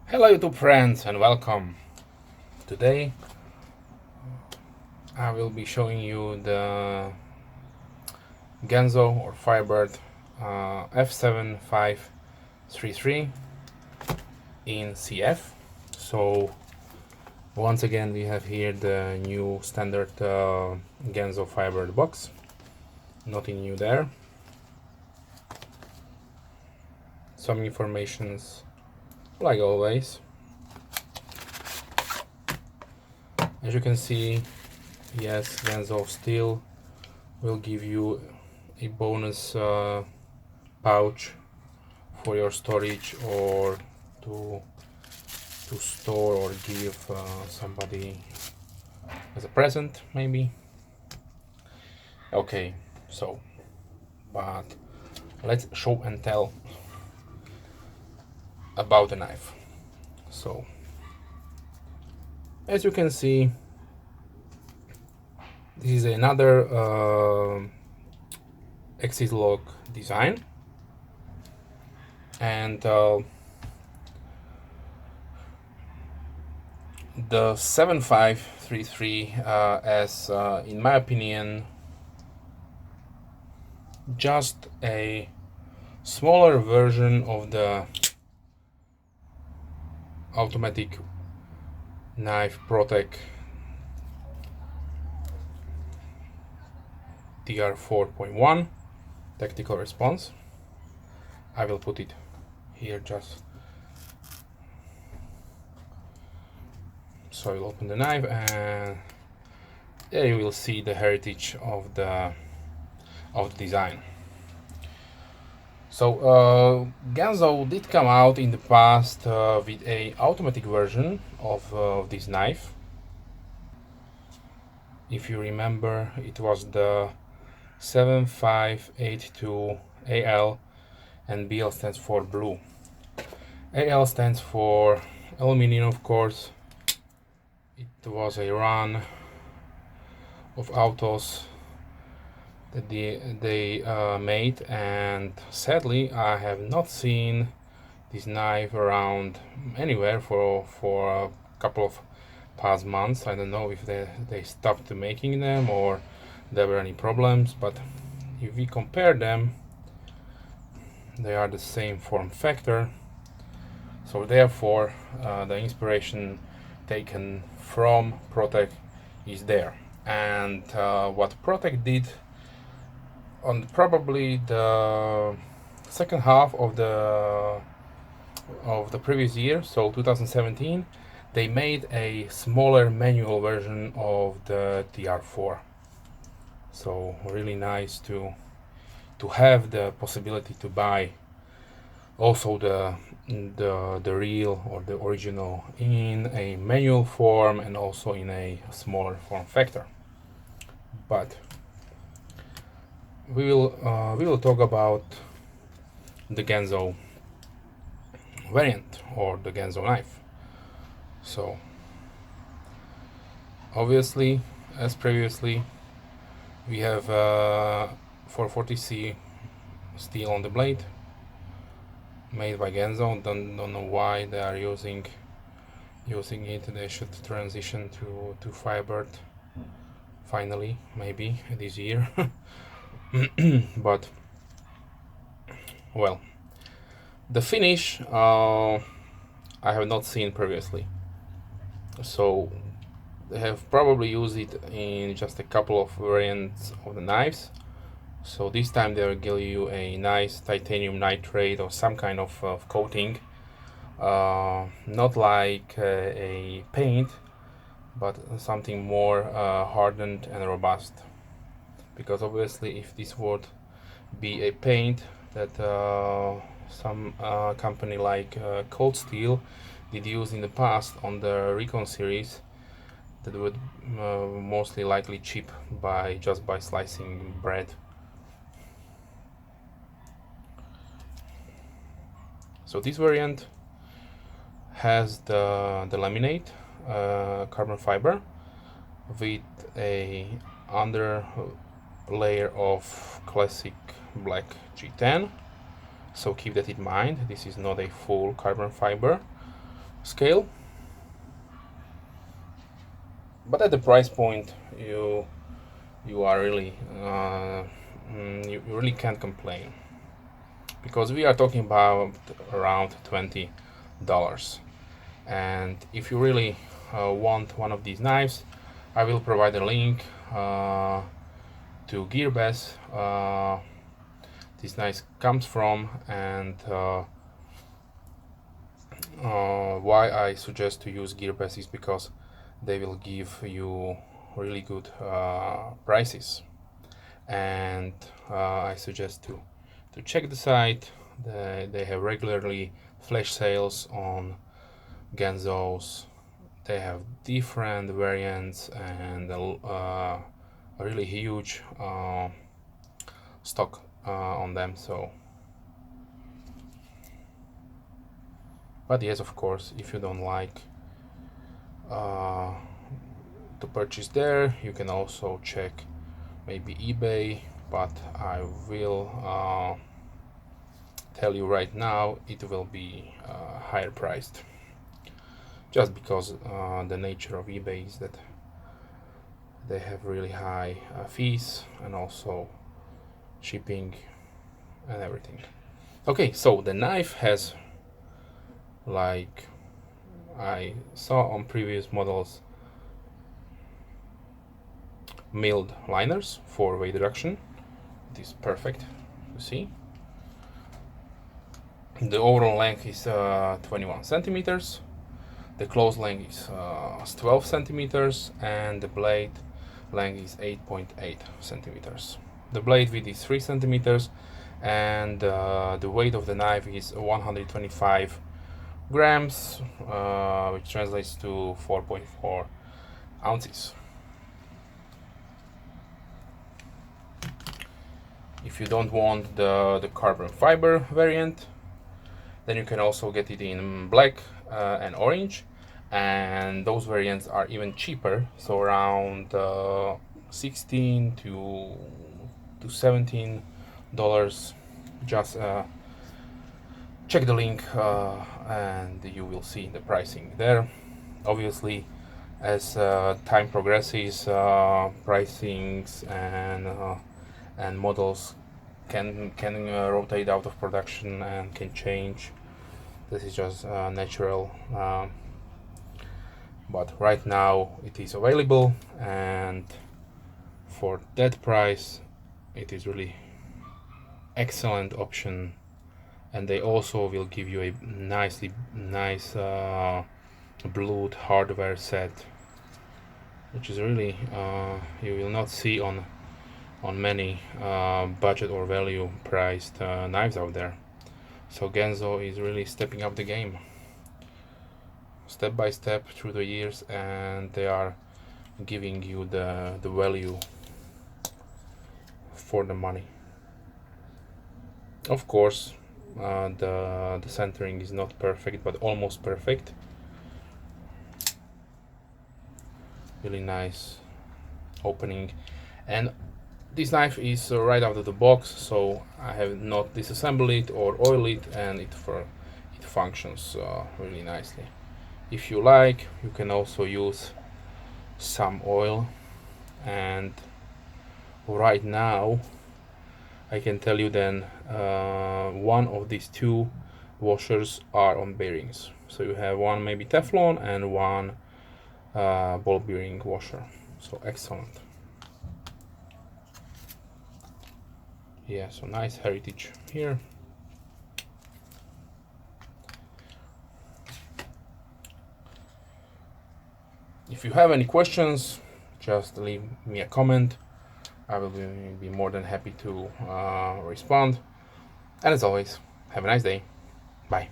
Hello YouTube friends and welcome. Today I will be showing you the Ganzo or Firebird F7533 in CF. So once again we have here the new standard Ganzo Firebird box. Nothing new there. Some informations like always. As you can see, yes, Ganzo steel will give you a bonus pouch for your storage or to store or give somebody as a present maybe. Okay, so but let's show and tell about the knife. So as you can see, this is another axis lock design, and the 7533 as in my opinion just a smaller version of the automatic knife Protec TR 4.1 tactical response. I will put it here just so I will open the knife, and there you will see the heritage of the design. So Ganzo did come out in the past with a automatic version of this knife. If you remember, it was the 7582 AL, and BL stands for blue. AL stands for aluminium, of course. It was a run of autos that they made, and sadly I have not seen this knife around anywhere for a couple of past months. I don't know if they stopped making them or there were any problems, but if we compare them, they are the same form factor, so therefore the inspiration taken from Protec is there. And what Protec did on probably the second half of the previous year, so 2017, they made a smaller manual version of the TR4. So really nice to have the possibility to buy also the real or the original in a manual form and also in a smaller form factor. But we will talk about the Ganzo variant or the Ganzo knife. So obviously, as previously, we have 440C steel on the blade, made by Ganzo. Don't know why they are using it. They should transition to Firebird finally, maybe this year. But well, the finish I have not seen previously, so they have probably used it in just a couple of variants of the knives. So this time they will give you a nice titanium nitrate or some kind of coating, not like a paint, but something more hardened and robust. Because obviously if this would be a paint that some company like Cold Steel did use in the past on the Recon series, that would mostly likely chip just by slicing bread. So this variant has the laminate carbon fiber with a under layer of classic black G10, so keep that in mind. This is not a full carbon fiber, scale, but at the price point you are really you really can't complain, because we are talking about around $20. And if you really want one of these knives, I will provide a link to Gearbest this knife comes from, and why I suggest to use Gearbest is because they will give you really good prices, and I suggest to check the site. They have regularly flash sales on Ganzos. They have different variants and a really huge stock on them. So, but yes, of course, if you don't like to purchase there, you can also check maybe eBay, but I will tell you right now it will be higher priced, just because the nature of eBay is that they have really high fees and also shipping and everything. Okay, so the knife has, like I saw on previous models, milled liners for weight reduction. It is perfect to see. The overall length is 21 centimeters. The close length is 12 centimeters, and the blade length is 8.8 centimeters. The blade width is 3 centimeters, and the weight of the knife is 125 grams, which translates to 4.4 ounces. If you don't want the carbon fiber variant, then you can also get it in black and orange, and those variants are even cheaper, so around 16 to $17. Just check the link and you will see the pricing there. Obviously, as time progresses, pricings and models can rotate out of production and can change. This is just natural, but right now it is available, and for that price it is really excellent option. And they also will give you a nice blued hardware set, which is really you will not see on many budget or value priced knives out there. So Ganzo is really stepping up the game step by step through the years, and they are giving you the value for the money. Of course, the centering is not perfect, but almost perfect. Really nice opening, and this knife is right out of the box, so I have not disassembled it or oiled it, and it functions really nicely. If you like, you can also use some oil, and right now I can tell you then one of these two washers are on bearings. So you have one maybe Teflon and one ball bearing washer. So excellent. Yeah, so nice heritage here. If you have any questions, just leave me a comment. I will be more than happy to respond. And as always, have a nice day. Bye.